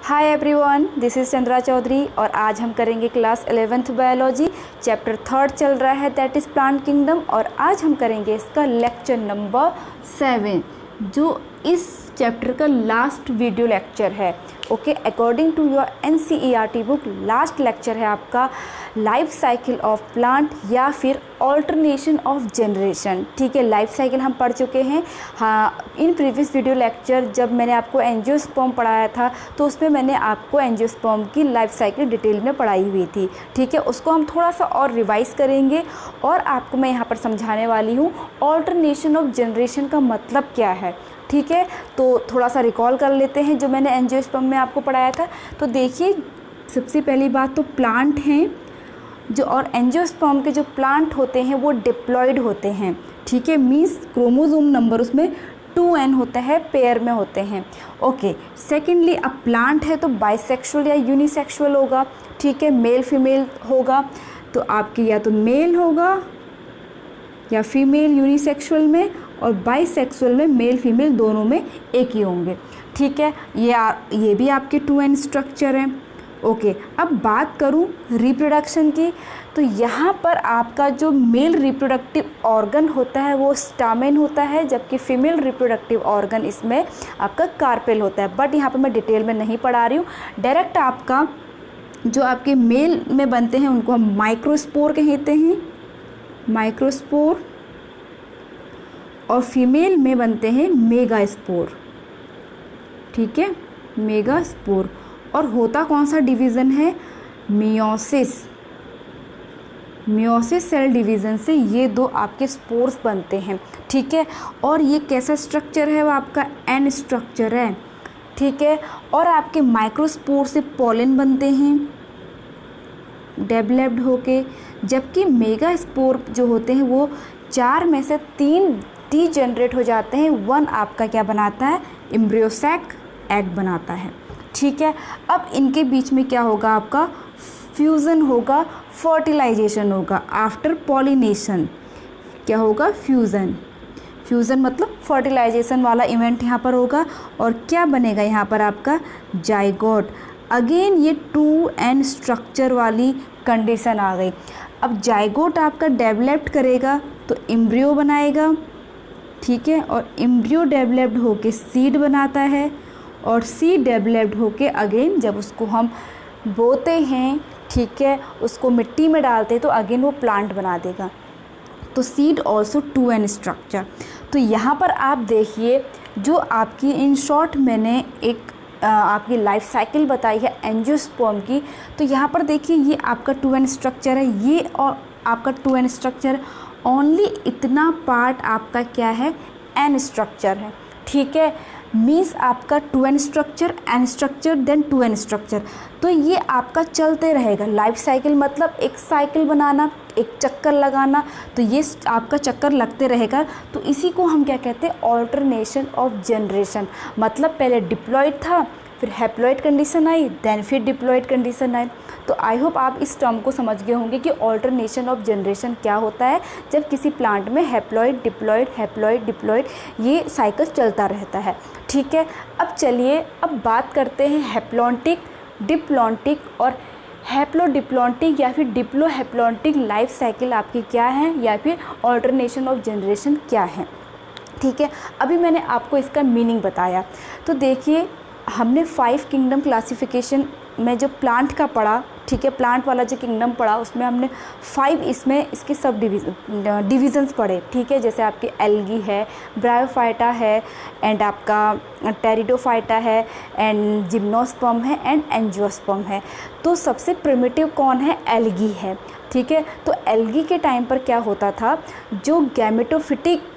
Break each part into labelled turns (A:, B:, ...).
A: Hi everyone, this is Chandra Chaudhary और आज हम करेंगे क्लास 11th बायोलॉजी। चैप्टर 3 चल रहा है, दैट इज़ प्लांट किंगडम। और आज हम करेंगे इसका लेक्चर नंबर 7, जो इस चैप्टर का लास्ट वीडियो लेक्चर है। Okay, according to your NCERT book last lecture है आपका लाइफ साइकिल ऑफ प्लांट या फिर ऑल्टरनेशन ऑफ जनरेशन। ठीक है, लाइफ साइकिल हम पढ़ चुके हैं। हाँ, इन प्रीवियस वीडियो लेक्चर जब मैंने आपको एंजियोस्पर्म पढ़ाया था तो उसमें मैंने आपको एंजियोस्पर्म की लाइफ साइकिल डिटेल में पढ़ाई हुई थी। ठीक है, उसको हम थोड़ा सा और रिवाइज करेंगे और आपको मैं यहाँ पर समझाने वाली हूँ ऑल्टरनेशन ऑफ जनरेशन का मतलब क्या है। ठीक है, तो थोड़ा सा रिकॉल कर लेते हैं जो मैंने एंजियोस्पर्म में आपको पढ़ाया था। तो देखिए, सबसे पहली बात तो प्लांट हैं जो, और एंजियोस्पर्म के जो प्लांट होते हैं वो डिप्लॉयड होते हैं। ठीक है, मीन्स क्रोमोसोम नंबर उसमें 2n होता है, पेयर में होते हैं। ओके, सेकेंडली अब प्लांट है तो बाइसेक्सुअल या यूनिसेक्सुअल होगा। ठीक है, मेल फीमेल होगा, तो आपकी या तो मेल होगा या फीमेल यूनिसेक्सुअल में, और बाइसेक्सुअल में मेल फीमेल दोनों में एक ही होंगे। ठीक है, ये भी आपके 2n स्ट्रक्चर हैं। ओके, अब बात करूं रिप्रोडक्शन की, तो यहाँ पर आपका जो मेल रिप्रोडक्टिव ऑर्गन होता है वो स्टामेन होता है, जबकि फीमेल रिप्रोडक्टिव ऑर्गन इसमें आपका कार्पेल होता है। बट यहाँ पर मैं डिटेल में नहीं पढ़ा रही हूँ, डायरेक्ट आपका जो आपके मेल में बनते हैं उनको हम माइक्रोस्पोर कहते हैं, माइक्रोस्पोर, और फीमेल में बनते हैं मेगास्पोर। ठीक है, मेगास्पोर। और होता कौन सा डिवीज़न है? मियोसिस। मियोसिस सेल डिवीज़न से ये दो आपके स्पोर्स बनते हैं। ठीक है, और ये कैसा स्ट्रक्चर है? वो आपका एन स्ट्रक्चर है। ठीक है, और आपके माइक्रोस्पोर से पॉलन बनते हैं डेवलप्ड होके, जबकि मेगास्पोर जो होते हैं वो 4 में से 3 डीजेनरेट हो जाते हैं। 1 आपका क्या बनाता है? एम्ब्रियोसैक एग बनाता है। ठीक है, अब इनके बीच में क्या होगा? आपका फ्यूज़न होगा, फर्टिलाइजेशन होगा आफ्टर पॉलिनेशन। क्या होगा? फ्यूज़न। फ्यूज़न मतलब फर्टिलाइजेशन वाला इवेंट यहाँ पर होगा, और क्या बनेगा यहाँ पर? आपका जाइगोट। अगेन ये 2n स्ट्रक्चर वाली कंडीशन आ गई। अब जाइगोट आपका डेवलप्ड करेगा तो एम्ब्रियो बनाएगा। ठीक है, और एम्ब्रियो डेवलप्ड होके सीड बनाता है, और सीड डेवलप्ड होके अगेन जब उसको हम बोते हैं, ठीक है, उसको मिट्टी में डालते हैं तो अगेन वो प्लांट बना देगा। तो सीड ऑल्सो 2n स्ट्रक्चर। तो यहाँ पर आप देखिए, जो आपकी इन शॉर्ट मैंने एक आपकी लाइफ साइकिल बताई है एंजियोस्पर्म की, तो यहाँ पर देखिए ये आपका 2n स्ट्रक्चर है, ये और आपका 2n स्ट्रक्चर, ओनली इतना पार्ट आपका क्या है? n स्ट्रक्चर है। ठीक है, मीन्स आपका 2n structure, n structure, then 2n structure. तो ये आपका चलते रहेगा। लाइफ साइकिल मतलब एक साइकिल बनाना, एक चक्कर लगाना, तो ये आपका चक्कर लगते रहेगा। तो इसी को हम क्या कहते हैं? Alternation of generation. मतलब पहले डिप्लॉयड था, फिर हैप्लॉयड कंडीशन आई, देन फिर डिप्लॉयड कंडीशन आई। तो आई होप आप इस टर्म को समझ गए होंगे कि ऑल्टरनेशन ऑफ जनरेशन क्या होता है, जब किसी प्लांट में हैप्लॉयड डिप्लॉयड हैप्लॉयड डिप्लॉयड ये साइकिल चलता रहता है। ठीक है, अब चलिए अब बात करते हैं हैप्लॉन्टिक, डिप्लॉन्टिक और हैप्लोडिप्लॉन्टिक या फिर डिप्लोहैप्लॉन्टिक लाइफ साइकिल आपकी क्या है, या फिर ऑल्टरनेशन ऑफ जनरेशन क्या है। ठीक है, अभी मैंने आपको इसका मीनिंग बताया। तो देखिए, हमने 5 किंगडम क्लासिफिकेशन में जो प्लांट का पढ़ा, ठीक है, प्लांट वाला जो किंगडम पढ़ा उसमें हमने 5 इसमें इसके सब डिविजन्स पढ़े। ठीक है, जैसे आपके एल्गी है, ब्रायोफाइटा है, एंड आपका टेरिडोफाइटा है, एंड जिम्नोस्पर्म है, एंड एंजियोस्पर्म है। तो सबसे प्रिमिटिव कौन है? एल्गी है। ठीक है, तो एल्गी के टाइम पर क्या होता था? जो गैमेटोफिटिक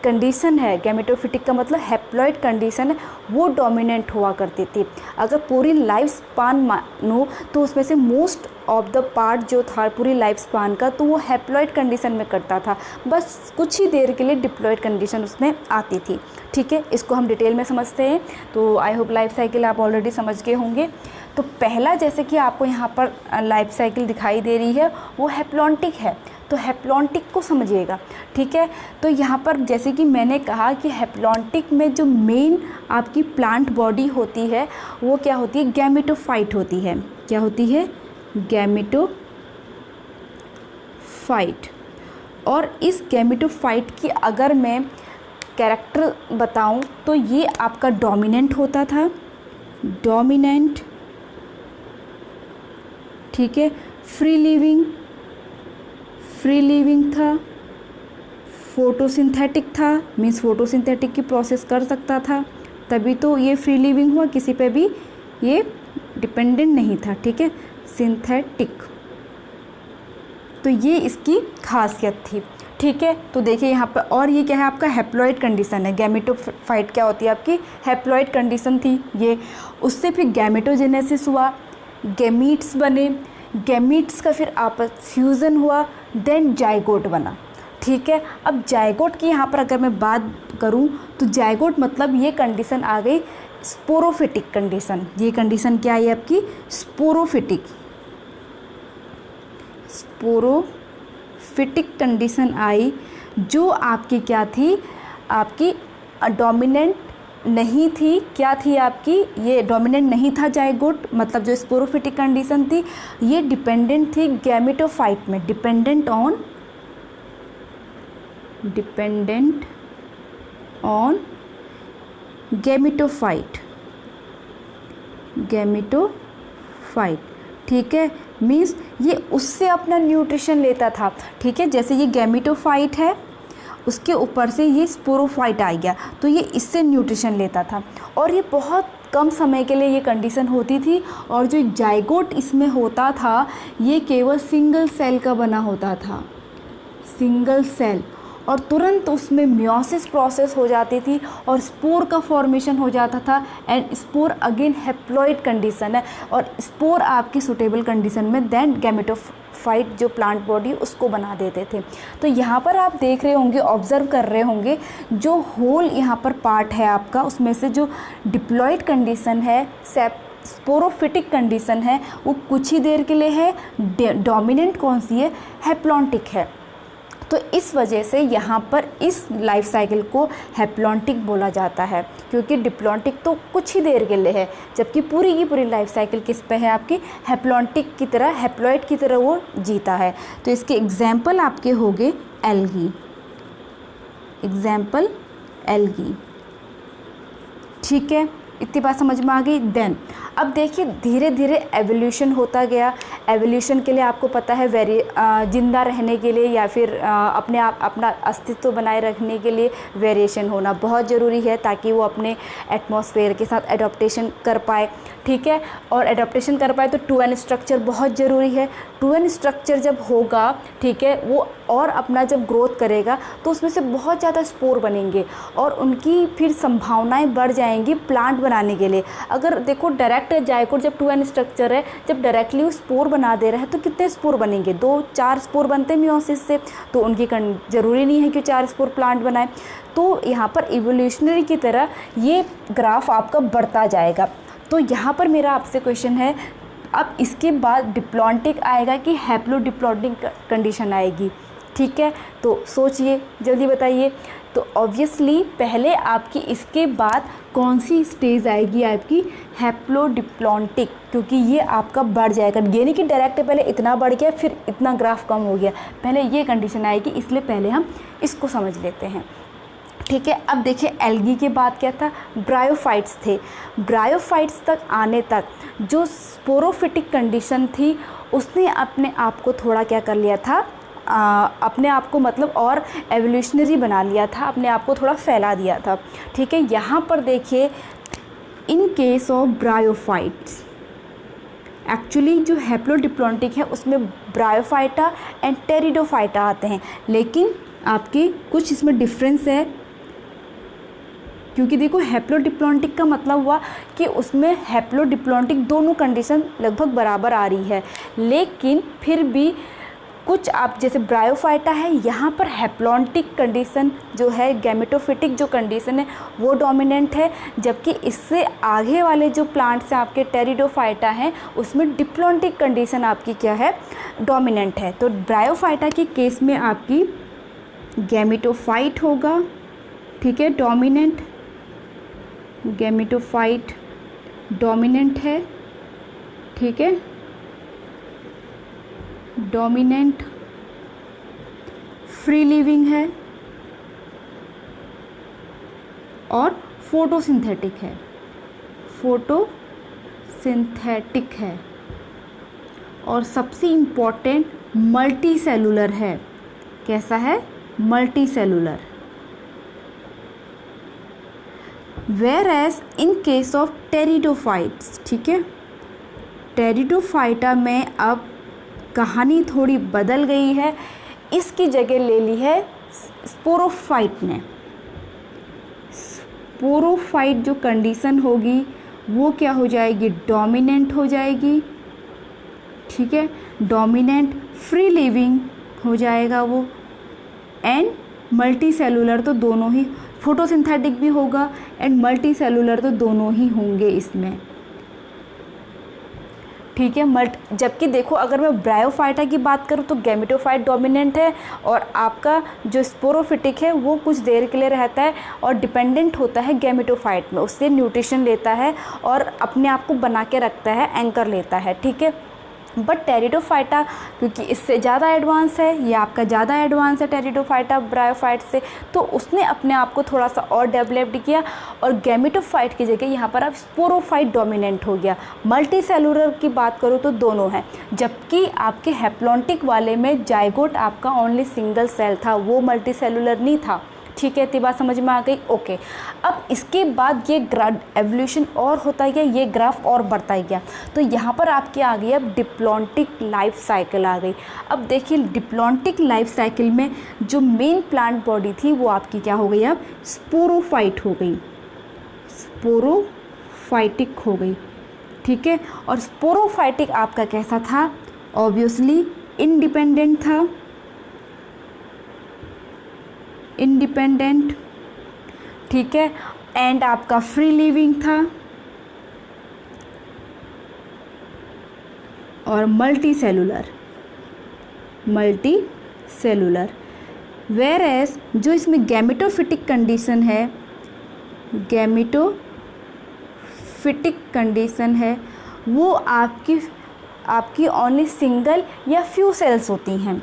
A: कंडीशन है, गैमेटोफिटिक का मतलब हैप्लॉइड कंडीशन है, वो डोमिनेंट हुआ करती थी। अगर पूरी लाइफ स्पान मानो तो उसमें से मोस्ट ऑफ द पार्ट जो था पूरी लाइफ स्पान का, तो वो हैप्लॉइड कंडीशन में करता था। बस कुछ ही देर के लिए डिप्लॉयड कंडीशन उसमें आती थी। ठीक है, इसको हम डिटेल में समझते हैं। तो आई होप लाइफ साइकिल आप ऑलरेडी समझ गए होंगे। तो पहला, जैसे कि आपको यहाँ पर लाइफ साइकिल दिखाई दे रही है, वो हैप्लॉन्टिक है। तो हैप्लॉन्टिक को समझिएगा, ठीक है। तो यहाँ पर जैसे कि मैंने कहा कि हैप्लॉन्टिक में जो मेन आपकी प्लांट बॉडी होती है वो क्या होती है, गैमेटोफाइट होती है। क्या होती है, गैमेटोफाइट। और इस गैमेटोफाइट की अगर मैं कैरेक्टर बताऊं तो ये आपका डोमिनेंट होता था, डोमिनेंट, ठीक है। फ्री लिविंग था, फोटोसिंथेटिक था, मीन्स फोटोसिंथेटिक की प्रोसेस कर सकता था, तभी तो ये फ्री लिविंग हुआ, किसी पे भी ये डिपेंडेंट नहीं था, ठीक है, सिंथेटिक। तो ये इसकी खासियत थी, ठीक है। तो देखिए यहाँ पर, और ये क्या है आपका हैप्लॉइड कंडीशन है। गैमेटोफाइट क्या होती है आपकी, हैप्लॉइड कंडीशन थी ये। उससे फिर गैमेटोजेनेसिस हुआ, गैमीट्स बने, गैमीट्स का फिर आपस फ्यूज़न हुआ, देन जाइगोट बना, ठीक है। अब जाइगोट की यहाँ पर अगर मैं बात करूँ तो जाइगोट मतलब ये कंडीशन आ गई स्पोरोफिटिक कंडीशन। ये कंडीशन क्या आई आपकी, स्पोरोफिटिक कंडीशन आई, जो आपकी क्या थी, आपकी डोमिनेंट नहीं थी। क्या थी आपकी, ये डोमिनेंट नहीं था जाइगोट, मतलब जो स्पोरोफिटिक कंडीशन थी ये डिपेंडेंट थी गैमेटोफाइट में, डिपेंडेंट ऑन गैमेटोफाइट, ठीक है। मीन्स ये उससे अपना न्यूट्रिशन लेता था, ठीक है। जैसे ये गैमेटोफाइट है, उसके ऊपर से ये स्पोरोफाइट आ गया, तो ये इससे न्यूट्रिशन लेता था। और ये बहुत कम समय के लिए ये कंडीशन होती थी। और जो जाइगोट इसमें होता था ये केवल सिंगल सेल का बना होता था, सिंगल सेल, और तुरंत उसमें मियोसिस प्रोसेस हो जाती थी और स्पोर का फॉर्मेशन हो जाता था। And spore again haploid condition है, और स्पोर आपकी सुटेबल कंडीशन में देन गैमेटोफाइट जो प्लांट बॉडी उसको बना देते थे। तो यहाँ पर आप देख रहे होंगे, ऑब्जर्व कर रहे होंगे, जो होल यहाँ पर पार्ट है आपका, उसमें से जो डिप्लॉइड कंडीशन है, स्पोरोफिटिक कंडीशन है, वो कुछ ही देर के लिए है। डोमिनेंट कौन सी है, हैप्लॉन्टिक है। तो इस वजह से यहाँ पर इस लाइफ साइकिल को हैप्लॉन्टिक बोला जाता है, क्योंकि डिप्लॉन्टिक तो कुछ ही देर के लिए है, जबकि पूरी की पूरी लाइफ साइकिल किस पे है आपकी, हैप्लॉन्टिक की तरह, हैप्लॉइड की तरह वो जीता है। तो इसके एग्जाम्पल आपके हो गए एल्गी, ठीक है। इतनी बात समझ में आ गई। देन अब देखिए धीरे धीरे एवोल्यूशन होता गया। एवोल्यूशन के लिए आपको पता है जिंदा रहने के लिए या फिर अपने आप अपना अस्तित्व बनाए रखने के लिए वेरिएशन होना बहुत ज़रूरी है, ताकि वो अपने एटमॉस्फेयर के साथ एडॉप्टेशन कर पाए, ठीक है। और एडॉप्टेशन कर पाए तो 2n स्ट्रक्चर बहुत ज़रूरी है। 2n स्ट्रक्चर जब होगा, ठीक है, वो और अपना जब ग्रोथ करेगा तो उसमें से बहुत ज़्यादा स्पोर बनेंगे और उनकी फिर संभावनाएं बढ़ जाएंगी प्लांट बनाने के लिए। अगर देखो डायरेक्ट जाइगोट जब 2n स्ट्रक्चर है, जब डायरेक्टली वो स्पोर बना दे रहा है तो कितने स्पोर बनेंगे, 2-4 स्पोर बनते हैं मियोसिस से, तो उनकी ज़रूरी नहीं है कि 4 स्पोर प्लांट बनाए। तो यहाँ पर इवोल्यूशनरी की तरह ये ग्राफ आपका बढ़ता जाएगा। तो यहाँ पर मेरा आपसे क्वेश्चन है, अब इसके बाद डिप्लॉन्टिक आएगा कि हैप्लोडिप्लॉन्टिक कंडीशन आएगी, ठीक है। तो सोचिए, जल्दी बताइए। तो ऑब्वियसली पहले आपकी इसके बाद कौन सी स्टेज आएगी आपकी, हैप्लोडिप्लॉन्टिक, क्योंकि ये आपका बढ़ जाएगा। ये नहीं कि डायरेक्ट पहले इतना बढ़ गया फिर इतना ग्राफ कम हो गया, पहले ये कंडीशन आएगी, इसलिए पहले हम इसको समझ लेते हैं, ठीक है। अब देखिए एल्गी के बाद क्या था, ब्रायोफाइट्स थे। ब्रायोफाइट्स तक आने तक जो स्पोरोफिटिक कंडीशन थी उसने अपने आप को थोड़ा क्या कर लिया था, अपने आप को मतलब और एवोल्यूशनरी बना लिया था, अपने आप को थोड़ा फैला दिया था, ठीक है। यहाँ पर देखिए इन केस ऑफ ब्रायोफाइट्स, एक्चुअली जो हैप्लोडिप्लॉन्टिक है उसमें ब्रायोफाइटा एंड टेरिडोफाइटा आते हैं, लेकिन आपकी कुछ इसमें डिफरेंस है, क्योंकि देखो हैप्लोडिप्लॉन्टिक का मतलब हुआ कि उसमें हैप्लोडिप्लॉन्टिक दोनों कंडीशन लगभग बराबर आ रही है, लेकिन फिर भी कुछ आप जैसे ब्रायोफाइटा है, यहाँ पर हैप्लॉन्टिक कंडीशन जो है, गैमेटोफिटिक जो कंडीशन है वो डोमिनेंट है, जबकि इससे आगे वाले जो प्लांट्स हैं आपके टेरिडोफाइटा हैं उसमें डिप्लॉन्टिक कंडीशन आपकी क्या है, डोमिनेंट है। तो ब्रायोफाइटा के केस में आपकी गैमेटोफाइट होगा, ठीक है, डोमिनेंट, गैमेटोफाइट डोमिनेंट है, ठीक है, डोमिनेंट, फ्री लिविंग है और फोटोसिंथेटिक है, फोटोसिंथेटिक है और सबसे इम्पॉर्टेंट मल्टी सेलुलर है। कैसा है, multi cellular. Whereas in case of pteridophytes, ठीक है, टेरिडोफाइटा में अब कहानी थोड़ी बदल गई है, इसकी जगह ले ली है स्पोरोफाइट ने। स्पोरोफाइट जो कंडीशन होगी वो क्या हो जाएगी, डोमिनेंट हो जाएगी, ठीक है, डोमिनेंट, फ्री लिविंग हो जाएगा वो, एंड मल्टी सेलुलर, तो दोनों ही, फोटोसिंथेटिक भी होगा एंड मल्टी सेलुलर, तो दोनों ही होंगे इसमें, ठीक है। जबकि देखो अगर मैं ब्रायोफाइटा की बात करूँ तो गैमेटोफाइट डोमिनेंट है और आपका जो स्पोरोफिटिक है वो कुछ देर के लिए रहता है और डिपेंडेंट होता है गैमेटोफाइट में, उससे न्यूट्रिशन लेता है और अपने आप को बना के रखता है, एंकर लेता है, ठीक है। बट टेरिडोफाइटा क्योंकि इससे ज़्यादा एडवांस है, ये आपका ज़्यादा एडवांस है टेरिडोफाइटा ब्रायोफाइट से, तो उसने अपने आप को थोड़ा सा और डेवलप्ड किया और गैमेटोफाइट की जगह यहाँ पर अब स्पोरोफाइट डोमिनेंट हो गया। मल्टी सेलुलर की बात करूँ तो दोनों हैं, जबकि आपके हैप्लॉन्टिक वाले में जाइगोट आपका ओनली सिंगल सेल था, वो मल्टी सेलुलर नहीं था, ठीक है। इतनी बात समझ में आ गई, ओके। अब इसके बाद ये एवोल्यूशन और होता गया, ये ग्राफ और बढ़ता गया, तो यहाँ पर आपकी आ गई अब डिप्लॉन्टिक लाइफ साइकिल आ गई। अब देखिए डिप्लॉन्टिक लाइफ साइकिल में जो मेन प्लांट बॉडी थी वो आपकी क्या हो गई, अब स्पोरोफाइट हो गई, स्पोरोफाइटिक हो गई, ठीक है। और स्पोरोफाइटिक आपका कैसा था, ऑब्वियसली इंडिपेंडेंट था, इंडिपेंडेंट, ठीक है, एंड आपका फ्री लिविंग था और मल्टी सेलुलर, वेयर एज जो इसमें गैमेटोफिटिक कंडीशन है, गैमेटोफिटिक कंडीशन है वो आपकी ओनली सिंगल या फ्यू सेल्स होती हैं,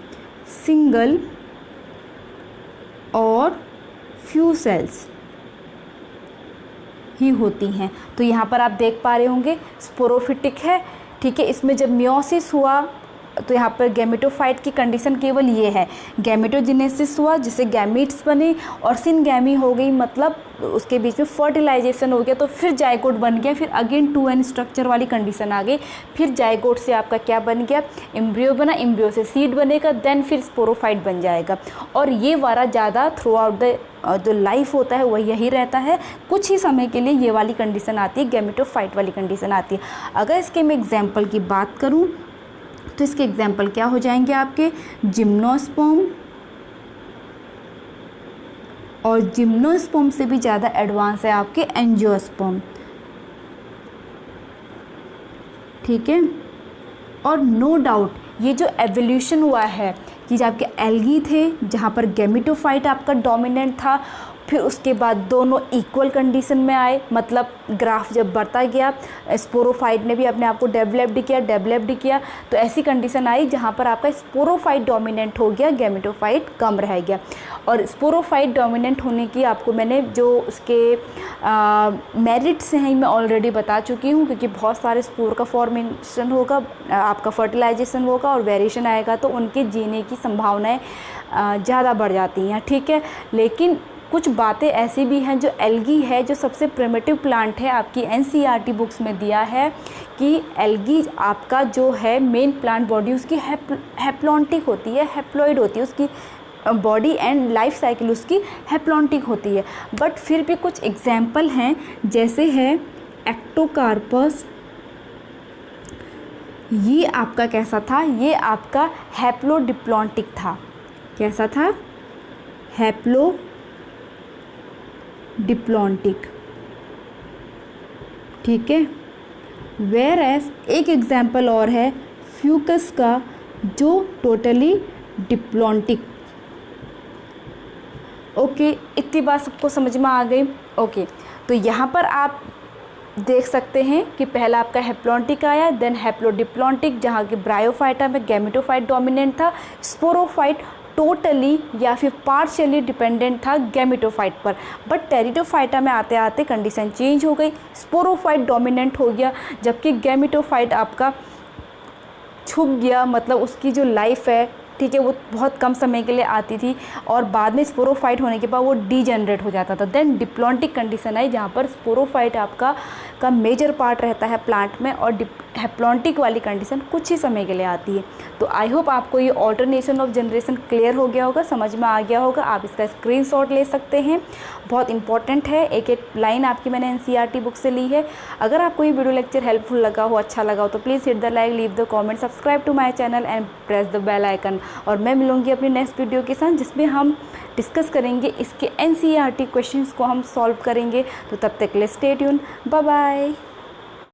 A: सिंगल और फ्यू सेल्स ही होती हैं। तो यहाँ पर आप देख पा रहे होंगे स्पोरोफिटिक है, ठीक है। इसमें जब मियोसिस हुआ तो यहाँ पर गैमेटोफाइट की कंडीशन केवल ये है, गैमेटोजेनेसिस हुआ जिससे गैमीट्स बने और सिनगैमी हो गई, मतलब उसके बीच में फर्टिलाइजेशन हो गया, तो फिर जाइगोट बन गया, फिर अगेन 2n स्ट्रक्चर वाली कंडीशन आ गई, फिर जाइगोट से आपका क्या बन गया, एम्ब्रियो बना, एम्ब्रियो से सीड बनेगा, देन फिर स्पोरोफाइट बन जाएगा। और ये वाला ज़्यादा थ्रू आउट द जो लाइफ होता है वह यही रहता है, कुछ ही समय के लिए ये वाली कंडीशन आती है, गैमेटोफाइट वाली कंडीशन आती है। अगर इसके मैं एग्जाम्पल की बात करूँ तो इसके एग्जाम्पल क्या हो जाएंगे आपके, जिम्नोस्पर्म, और जिम्नोस्पर्म से भी ज़्यादा एडवांस है आपके एंजियोस्पर्म, ठीक है। और नो डाउट ये जो एवोल्यूशन हुआ है कि जो आपके एल्गी थे जहाँ पर गैमेटोफाइट आपका डोमिनेंट था, फिर उसके बाद दोनों इक्वल कंडीशन में आए, मतलब ग्राफ जब बढ़ता गया, स्पोरोफाइट ने भी अपने आप को डेवलप्ड किया, तो ऐसी कंडीशन आई जहाँ पर आपका स्पोरोफाइट डोमिनेंट हो गया, गैमेटोफाइट कम रह गया। और स्पोरोफाइट डोमिनेंट होने की आपको मैंने जो उसके मेरिट्स हैं मैं ऑलरेडी बता चुकी हूँ, क्योंकि बहुत सारे स्पोर का फॉर्मेशन होगा, आपका फर्टिलाइजेशन होगा और वेरिएशन आएगा, तो उनके जीने की संभावनाएँ ज़्यादा बढ़ जाती हैं, ठीक है। लेकिन कुछ बातें ऐसी भी हैं, जो एल्गी है जो सबसे प्रिमिटिव प्लांट है, आपकी एनसीईआरटी बुक्स में दिया है कि एल्गी आपका जो है मेन प्लांट बॉडी उसकी हैप्लॉन्टिक होती है, हैप्लॉइड होती है उसकी बॉडी, एंड लाइफ साइकिल उसकी हैप्लॉन्टिक होती है। बट फिर भी कुछ एग्जाम्पल हैं, जैसे है एक्टोकार्पस, ये आपका कैसा था, ये आपका हैप्लोडिप्लॉन्टिक था। कैसा था, हैप्लोडिप्लॉन्टिक, ठीक है। वेयर एज एक एग्जाम्पल और है फ्यूकस का, जो टोटली डिप्लॉन्टिक। ओके, इतनी बात सबको समझ में आ गई। ओके, तो यहाँ पर आप देख सकते हैं कि पहला आपका हैप्लॉन्टिक आया, देन हैप्लोडिप्लॉन्टिक, जहाँ की ब्रायोफाइटा में गैमेटोफाइट डोमिनेंट था, स्पोरोफाइट टोटली या फिर पार्शियली डिपेंडेंट था गैमेटोफाइट पर। बट टेरिडोफाइटा में आते आते कंडीशन चेंज हो गई, स्पोरोफाइट डोमिनेंट हो गया, जबकि गैमेटोफाइट आपका छुप गया, मतलब उसकी जो लाइफ है, ठीक है, वो बहुत कम समय के लिए आती थी और बाद में स्पोरोफाइट होने के बाद वो डीजेनरेट हो जाता था। देन डिप्लॉन्टिक कंडीशन आई, जहाँ पर स्पोरोफाइट आपका मेजर पार्ट रहता है प्लांट में, और हैप्लॉन्टिक वाली कंडीशन कुछ ही समय के लिए आती है। तो आई होप आपको ये ऑल्टरनेशन ऑफ जनरेशन क्लियर हो गया होगा, समझ में आ गया होगा। आप इसका स्क्रीनशॉट ले सकते हैं, बहुत इंपॉर्टेंट है, एक एक लाइन आपकी मैंने एनसीईआरटी बुक से ली है। अगर आपको ये वीडियो लेक्चर हेल्पफुल लगा हो, अच्छा लगा हो, तो please hit the like, leave the comment, subscribe to my channel and press the bell icon. और मैं मिलूंगी अपनी नेक्स्ट वीडियो के साथ, जिसमें हम डिस्कस करेंगे इसके एनसीईआरटी क्वेश्चंस को हम सॉल्व करेंगे। तो तब तक के लिए स्टे ट्यून, बाय बाय।